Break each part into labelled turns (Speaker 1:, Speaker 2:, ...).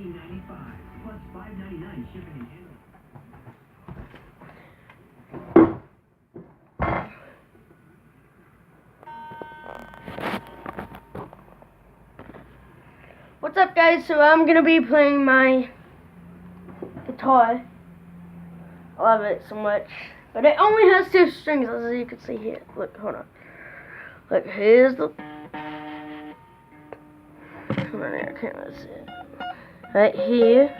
Speaker 1: $19.95 plus $5.99 shipping and handling.
Speaker 2: What's up, guys? So I'm gonna be playing my guitar. I love it so much, but it only has 2 strings, as you can see here. Look, hold on. Look, here's the. Come on, I can't really see it. Right here.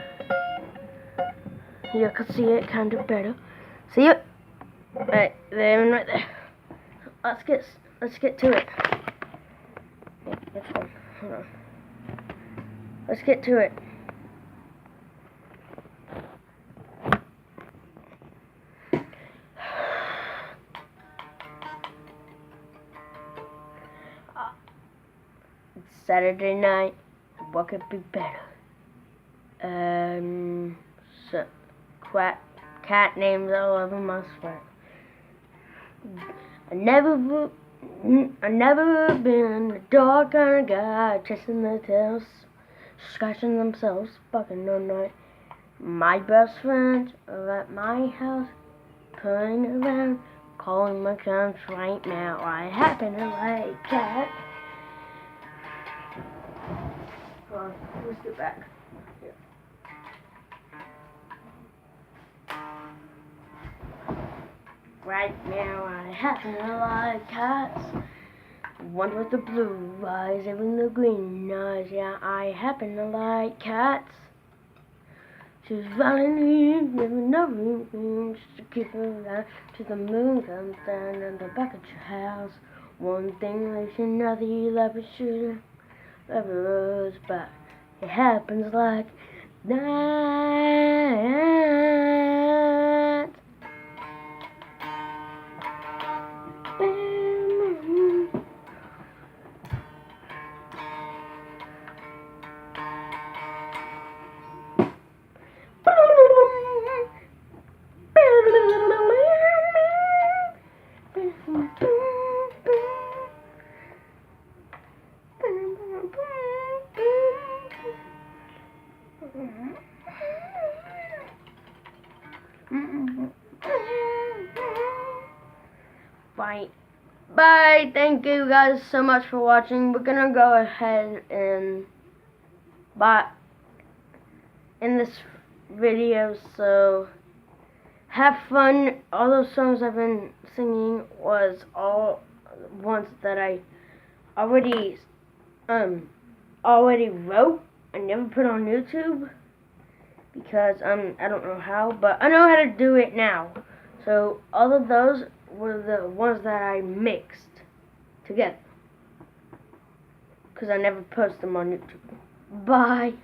Speaker 2: You can see it kind of better. See it? Right there and right there. Let's get to it. Hold on. Let's get to it. It's Saturday night. What could be better? So, cat names all over my sweat. I never been a dog kind of guy, chasing their tails, scratching themselves, fucking all night. My best friends are at my house, playing around, calling my counts right now. I happen to like cat. Hold on, let's get back. Here. Right now I happen to like cats. One with the blue eyes, and the green eyes. Yeah, I happen to like cats. She's running in, living no room, just to keep her alive till the moon comes down on the back of your house. One thing leads to another, you love a shooter, love a rose, but it happens like that. Bye. Thank you guys so much for watching. We're gonna go ahead and in this video, so have fun. All those songs I've been singing was all ones that I already wrote. I never put on YouTube because I don't know how, but I know how to do it now. So all of those were the ones that I mixed together because I never post them on YouTube. Bye.